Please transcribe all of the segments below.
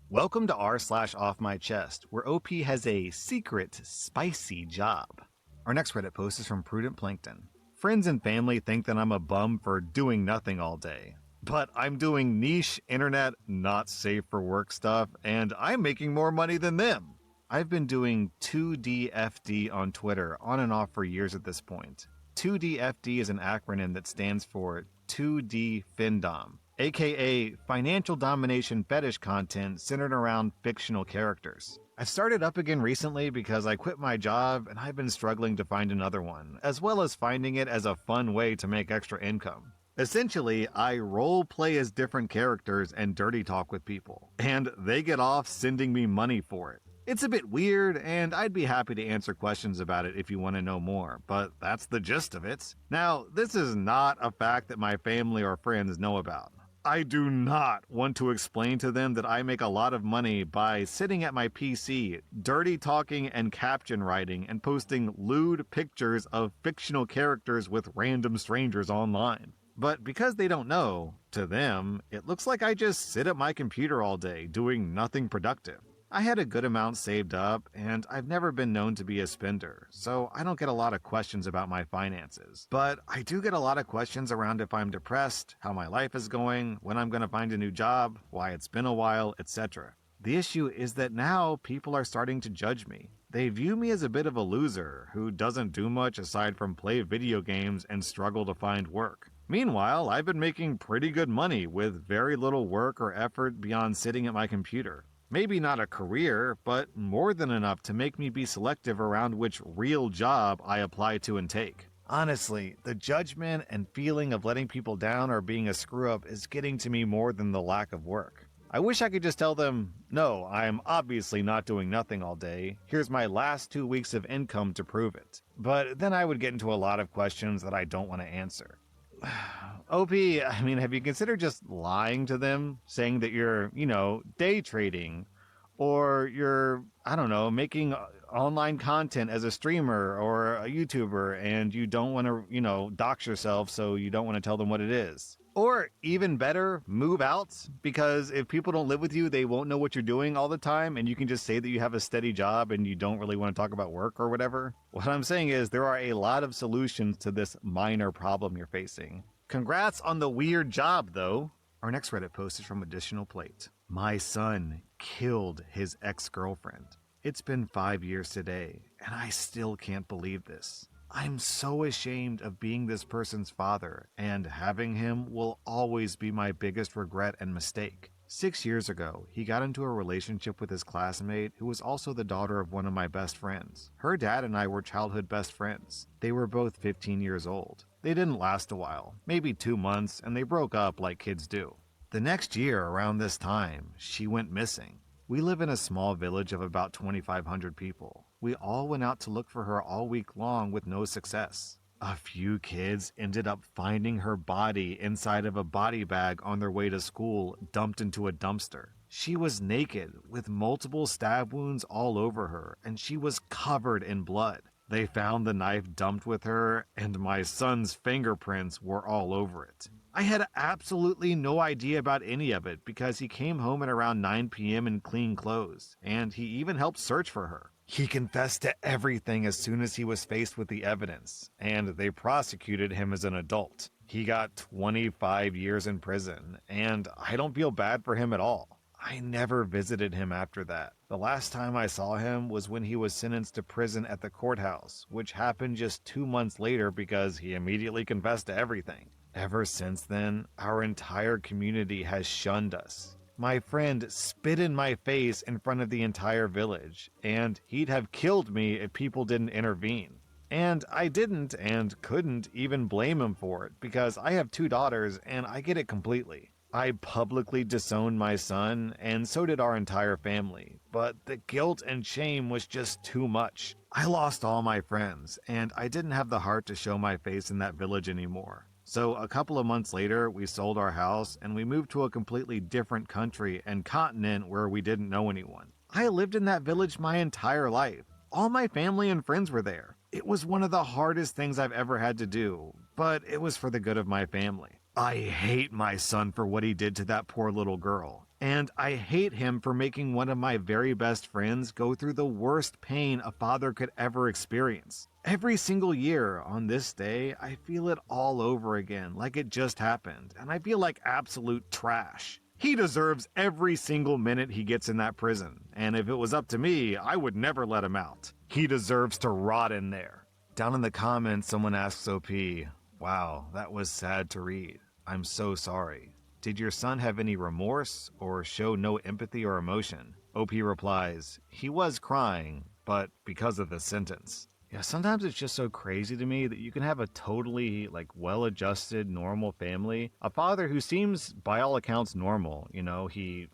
Welcome to r/off my chest, where OP has a secret, spicy job. Our next Reddit post is from Prudent Plankton. Friends and family think that I'm a bum for doing nothing all day. But I'm doing niche, internet, not safe for work stuff, and I'm making more money than them. I've been doing 2DFD on Twitter on and off for years at this point. 2DFD is an acronym that stands for 2D Findom, aka financial domination fetish content centered around fictional characters. I started up again recently because I quit my job and I've been struggling to find another one, as well as finding it as a fun way to make extra income. Essentially, I role play as different characters and dirty talk with people, and they get off sending me money for it. It's a bit weird, and I'd be happy to answer questions about it if you want to know more, but that's the gist of it. Now, this is not a fact that my family or friends know about. I do not want to explain to them that I make a lot of money by sitting at my PC, dirty talking and caption writing, and posting lewd pictures of fictional characters with random strangers online. But because they don't know, to them, it looks like I just sit at my computer all day doing nothing productive. I had a good amount saved up, and I've never been known to be a spender, so I don't get a lot of questions about my finances. But I do get a lot of questions around if I'm depressed, how my life is going, when I'm going to find a new job, why it's been a while, etc. The issue is that now people are starting to judge me. They view me as a bit of a loser who doesn't do much aside from play video games and struggle to find work. Meanwhile, I've been making pretty good money with very little work or effort beyond sitting at my computer. Maybe not a career, but more than enough to make me be selective around which real job I apply to and take. Honestly, the judgment and feeling of letting people down or being a screw-up is getting to me more than the lack of work. I wish I could just tell them, no, I'm obviously not doing nothing all day. Here's my last 2 weeks of income to prove it. But then I would get into a lot of questions that I don't want to answer. OP, have you considered just lying to them? Saying that you're, day trading, or you're, making online content as a streamer or a YouTuber and you don't want to, dox yourself so you don't want to tell them what it is. Or even better, move out, because if people don't live with you, they won't know what you're doing all the time, and you can just say that you have a steady job and you don't really want to talk about work or whatever. What I'm saying is there are a lot of solutions to this minor problem you're facing. Congrats on the weird job, though. Our next Reddit post is from Additional Plate. My son killed his ex-girlfriend. It's been 5 years today, and I still can't believe this. I'm so ashamed of being this person's father, and having him will always be my biggest regret and mistake. 6 years ago, he got into a relationship with his classmate who was also the daughter of one of my best friends. Her dad and I were childhood best friends. They were both 15 years old. They didn't last a while, maybe 2 months, and they broke up like kids do. The next year, around this time, she went missing. We live in a small village of about 2,500 people. We all went out to look for her all week long with no success. A few kids ended up finding her body inside of a body bag on their way to school, dumped into a dumpster. She was naked, with multiple stab wounds all over her, and she was covered in blood. They found the knife dumped with her, and my son's fingerprints were all over it. I had absolutely no idea about any of it because he came home at around 9 p.m. in clean clothes, and he even helped search for her. He confessed to everything as soon as he was faced with the evidence, and they prosecuted him as an adult. He got 25 years in prison, and I don't feel bad for him at all. I never visited him after that. The last time I saw him was when he was sentenced to prison at the courthouse, which happened just 2 months later because he immediately confessed to everything. Ever since then, our entire community has shunned us. My friend spit in my face in front of the entire village, and he'd have killed me if people didn't intervene. And I didn't and couldn't even blame him for it because I have 2 daughters and I get it completely. I publicly disowned my son, and so did our entire family, but the guilt and shame was just too much. I lost all my friends, and I didn't have the heart to show my face in that village anymore. So a couple of months later, we sold our house and we moved to a completely different country and continent where we didn't know anyone. I lived in that village my entire life. All my family and friends were there. It was one of the hardest things I've ever had to do, but it was for the good of my family. I hate my son for what he did to that poor little girl. And I hate him for making one of my very best friends go through the worst pain a father could ever experience. Every single year on this day, I feel it all over again, like it just happened, and I feel like absolute trash. He deserves every single minute he gets in that prison, and if it was up to me, I would never let him out. He deserves to rot in there. Down in the comments, someone asks OP, "Wow, that was sad to read. I'm so sorry. Did your son have any remorse or show no empathy or emotion?" OP replies, "He was crying, but because of the sentence." Yeah, sometimes it's just so crazy to me that you can have a totally well-adjusted, normal family. A father who seems by all accounts normal, he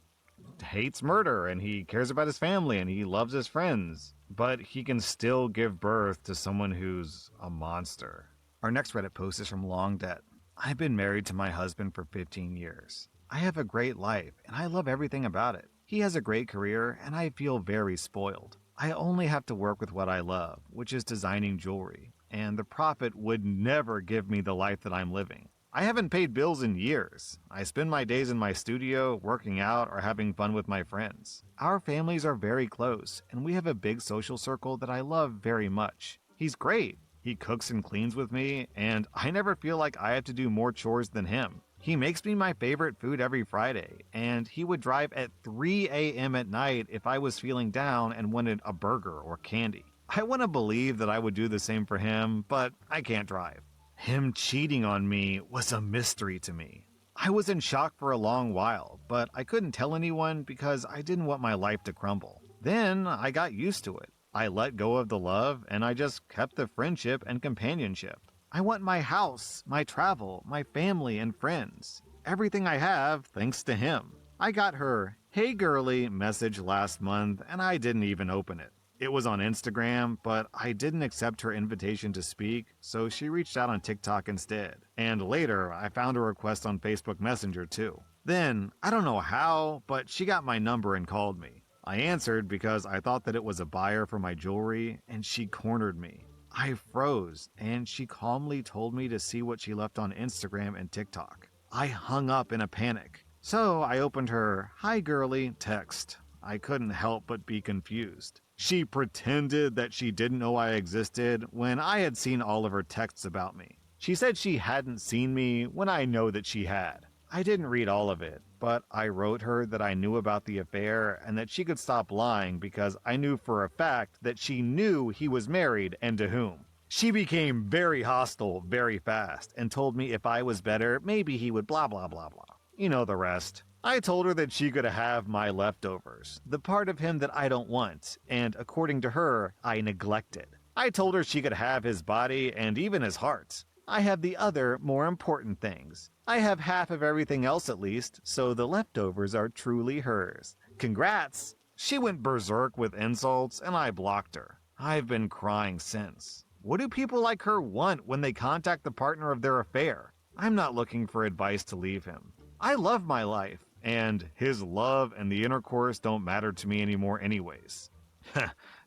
hates murder and he cares about his family and he loves his friends, but he can still give birth to someone who's a monster. Our next Reddit post is from Long Debt. I've been married to my husband for 15 years. I have a great life and I love everything about it. He has a great career and I feel very spoiled. I only have to work with what I love, which is designing jewelry, and the profit would never give me the life that I'm living. I haven't paid bills in years. I spend my days in my studio, working out, or having fun with my friends. Our families are very close, and we have a big social circle that I love very much. He's great. He cooks and cleans with me, and I never feel like I have to do more chores than him. He makes me my favorite food every Friday, and he would drive at 3 a.m. at night if I was feeling down and wanted a burger or candy. I want to believe that I would do the same for him, but I can't drive. Him cheating on me was a mystery to me. I was in shock for a long while, but I couldn't tell anyone because I didn't want my life to crumble. Then I got used to it. I let go of the love, and I just kept the friendship and companionship. I want my house, my travel, my family and friends. Everything I have thanks to him. I got her "Hey girly" message last month and I didn't even open it. It was on Instagram, but I didn't accept her invitation to speak, so she reached out on TikTok instead. And later, I found a request on Facebook Messenger too. Then, I don't know how, but she got my number and called me. I answered because I thought that it was a buyer for my jewelry, and she cornered me. I froze, and she calmly told me to see what she left on Instagram and TikTok. I hung up in a panic. So I opened her "Hi girly" text. I couldn't help but be confused. She pretended that she didn't know I existed when I had seen all of her texts about me. She said she hadn't seen me when I know that she had. I didn't read all of it, but I wrote her that I knew about the affair and that she could stop lying because I knew for a fact that she knew he was married and to whom. She became very hostile very fast and told me if I was better, maybe he would blah blah blah blah. You know the rest. I told her that she could have my leftovers, the part of him that I don't want, and according to her, I neglected. I told her she could have his body and even his heart. I have the other, more important things. I have half of everything else at least, so the leftovers are truly hers. Congrats! She went berserk with insults, and I blocked her. I've been crying since. What do people like her want when they contact the partner of their affair? I'm not looking for advice to leave him. I love my life, and his love and the intercourse don't matter to me anymore anyways.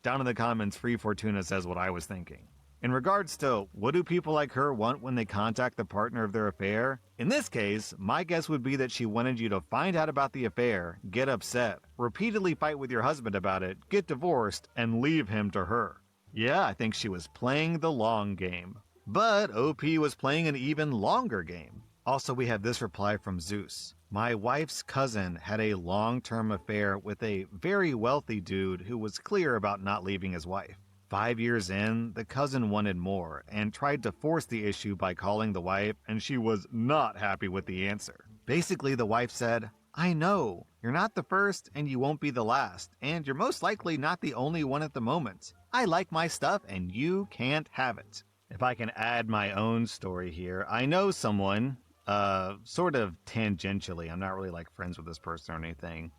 Down in the comments, Free Fortuna says what I was thinking. In regards to what do people like her want when they contact the partner of their affair, in this case, my guess would be that she wanted you to find out about the affair, get upset, repeatedly fight with your husband about it, get divorced, and leave him to her. Yeah, I think she was playing the long game. But OP was playing an even longer game. Also, we have this reply from Zeus. My wife's cousin had a long-term affair with a very wealthy dude who was clear about not leaving his wife. 5 years in, the cousin wanted more and tried to force the issue by calling the wife, and she was not happy with the answer. Basically, the wife said, "I know, you're not the first and you won't be the last, and you're most likely not the only one at the moment. I like my stuff and you can't have it." If I can add my own story here, I know someone, sort of tangentially, I'm not really friends with this person or anything,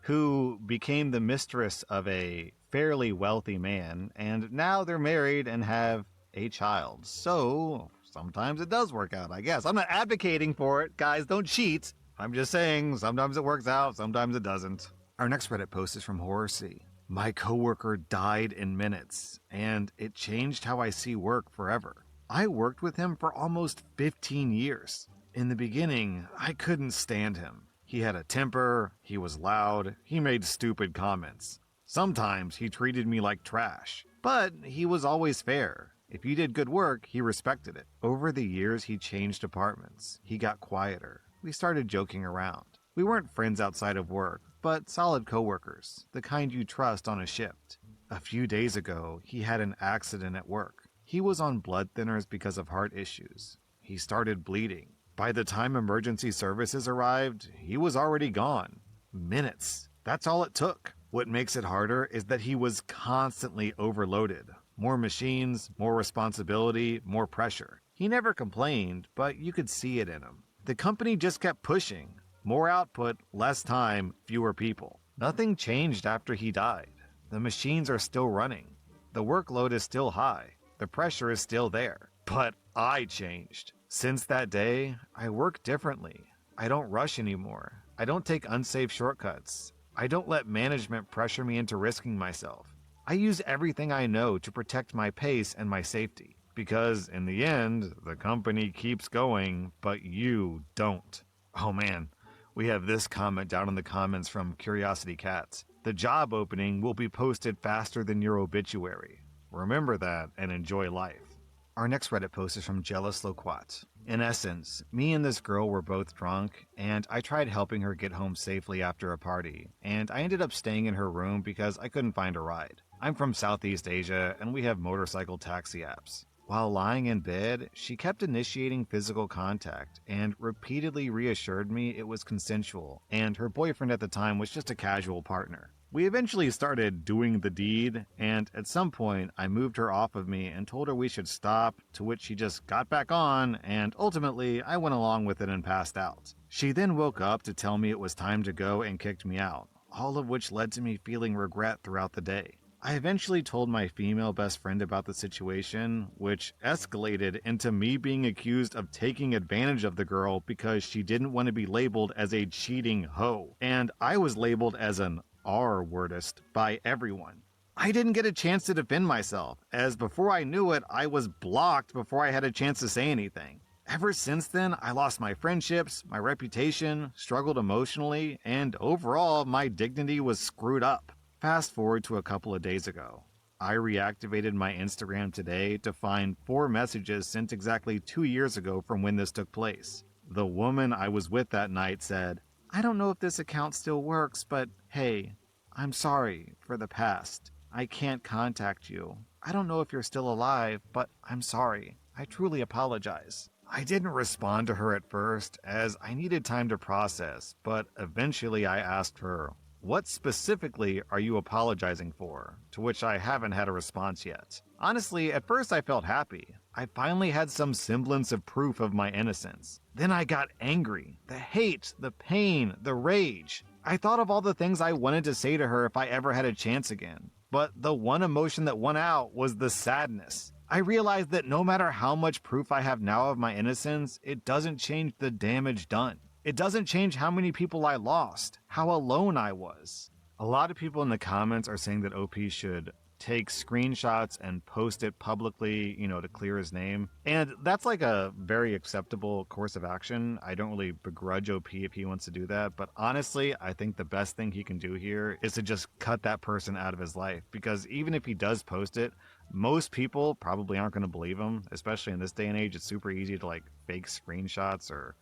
who became the mistress of a fairly wealthy man, and now they're married and have a child. So sometimes it does work out, I guess. I'm not advocating for it. Guys, don't cheat. I'm just saying sometimes it works out, sometimes it doesn't. Our next Reddit post is from Horror C. My coworker died in minutes, and it changed how I see work forever. I worked with him for almost 15 years. In the beginning, I couldn't stand him. He had a temper, he was loud, he made stupid comments. Sometimes he treated me like trash, but he was always fair. If you did good work, he respected it. Over the years, he changed apartments. He got quieter. We started joking around. We weren't friends outside of work, but solid coworkers, the kind you trust on a shift. A few days ago, he had an accident at work. He was on blood thinners because of heart issues. He started bleeding. By the time emergency services arrived, he was already gone. Minutes. That's all it took. What makes it harder is that he was constantly overloaded. More machines, more responsibility, more pressure. He never complained, but you could see it in him. The company just kept pushing. More output, less time, fewer people. Nothing changed after he died. The machines are still running. The workload is still high. The pressure is still there. But I changed. Since that day, I work differently. I don't rush anymore. I don't take unsafe shortcuts. I don't let management pressure me into risking myself. I use everything I know to protect my pace and my safety. Because in the end, the company keeps going, but you don't. Oh man, we have this comment down in the comments from Curiosity Cats. The job opening will be posted faster than your obituary. Remember that and enjoy life. Our next Reddit post is from Jealous Loquat. In essence, me and this girl were both drunk, and I tried helping her get home safely after a party, and I ended up staying in her room because I couldn't find a ride. I'm from Southeast Asia, and we have motorcycle taxi apps. While lying in bed, she kept initiating physical contact and repeatedly reassured me it was consensual, and her boyfriend at the time was just a casual partner. We eventually started doing the deed, and at some point I moved her off of me and told her we should stop, to which she just got back on, and ultimately I went along with it and passed out. She then woke up to tell me it was time to go and kicked me out, all of which led to me feeling regret throughout the day. I eventually told my female best friend about the situation, which escalated into me being accused of taking advantage of the girl because she didn't want to be labeled as a cheating hoe, and I was labeled as an R-wordist by everyone. I didn't get a chance to defend myself, as before I knew it, I was blocked before I had a chance to say anything. Ever since then, I lost my friendships, my reputation, struggled emotionally, and overall, my dignity was screwed up. Fast forward to a couple of days ago. I reactivated my Instagram today to find 4 messages sent exactly 2 years ago from when this took place. The woman I was with that night said, "I don't know if this account still works, but hey, I'm sorry for the past. I can't contact you. I don't know if you're still alive, but I'm sorry. I truly apologize." I didn't respond to her at first, as I needed time to process, but eventually I asked her, "What specifically are you apologizing for?" To which I haven't had a response yet. Honestly, at first I felt happy. I finally had some semblance of proof of my innocence. Then I got angry. The hate, the pain, the rage. I thought of all the things I wanted to say to her if I ever had a chance again. But the one emotion that won out was the sadness. I realized that no matter how much proof I have now of my innocence, it doesn't change the damage done. It doesn't change how many people I lost, how alone I was. A lot of people in the comments are saying that OP should take screenshots and post it publicly, to clear his name. And that's like a very acceptable course of action. I don't really begrudge OP if he wants to do that. But honestly, I think the best thing he can do here is to just cut that person out of his life. Because even if he does post it, most people probably aren't going to believe him, especially in this day and age. It's super easy to fake screenshots or,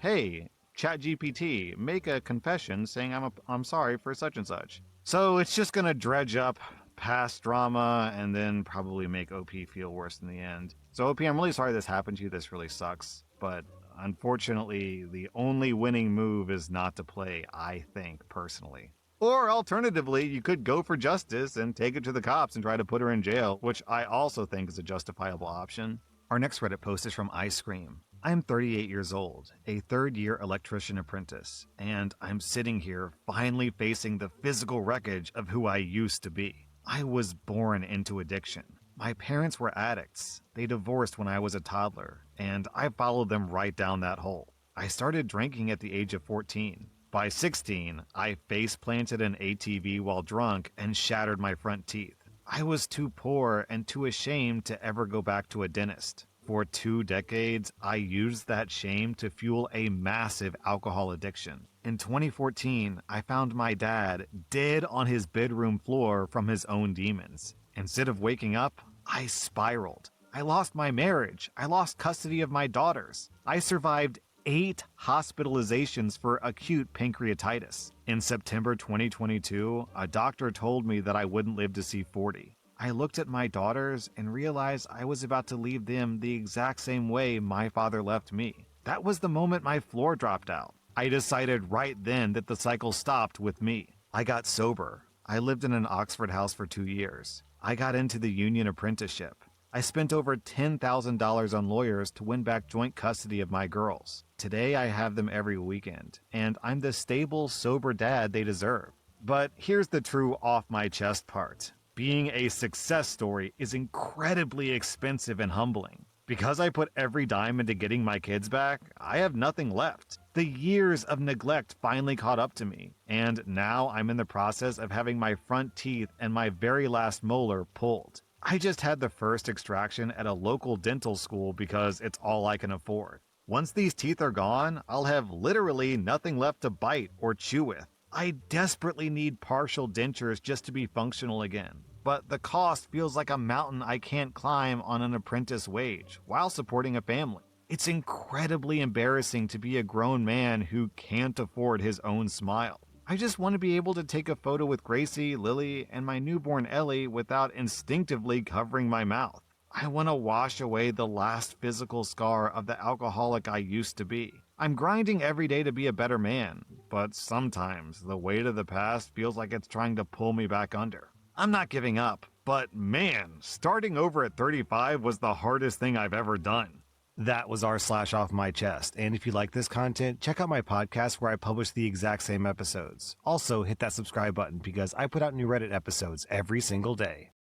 hey, ChatGPT, make a confession saying I'm sorry for such and such. So it's just going to dredge up past drama and then probably make OP feel worse in the end. So OP, I'm really sorry this happened to you. This really sucks. But unfortunately, the only winning move is not to play, I think, personally. Or alternatively, you could go for justice and take it to the cops and try to put her in jail, which I also think is a justifiable option. Our next Reddit post is from Ice Cream. I'm 38 years old, a third-year electrician apprentice, and I'm sitting here finally facing the physical wreckage of who I used to be. I was born into addiction. My parents were addicts. They divorced when I was a toddler, and I followed them right down that hole. I started drinking at the age of 14. By 16, I face-planted an ATV while drunk and shattered my front teeth. I was too poor and too ashamed to ever go back to a dentist. For 2 decades, I used that shame to fuel a massive alcohol addiction. In 2014, I found my dad dead on his bedroom floor from his own demons. Instead of waking up, I spiraled. I lost my marriage. I lost custody of my daughters. I survived 8 hospitalizations for acute pancreatitis. In September 2022, a doctor told me that I wouldn't live to see 40. I looked at my daughters and realized I was about to leave them the exact same way my father left me. That was the moment my floor dropped out. I decided right then that the cycle stopped with me. I got sober. I lived in an Oxford house for 2 years. I got into the union apprenticeship. I spent over $10,000 on lawyers to win back joint custody of my girls. Today I have them every weekend, and I'm the stable, sober dad they deserve. But here's the true off-my-chest part. Being a success story is incredibly expensive and humbling. Because I put every dime into getting my kids back, I have nothing left. The years of neglect finally caught up to me, and now I'm in the process of having my front teeth and my very last molar pulled. I just had the first extraction at a local dental school because it's all I can afford. Once these teeth are gone, I'll have literally nothing left to bite or chew with. I desperately need partial dentures just to be functional again. But the cost feels like a mountain I can't climb on an apprentice wage while supporting a family. It's incredibly embarrassing to be a grown man who can't afford his own smile. I just want to be able to take a photo with Gracie, Lily, and my newborn Ellie without instinctively covering my mouth. I want to wash away the last physical scar of the alcoholic I used to be. I'm grinding every day to be a better man, but sometimes the weight of the past feels like it's trying to pull me back under. I'm not giving up, but man, starting over at 35 was the hardest thing I've ever done. That was r/ off my chest, and if you like this content, check out my podcast where I publish the exact same episodes. Also, hit that subscribe button because I put out new Reddit episodes every single day.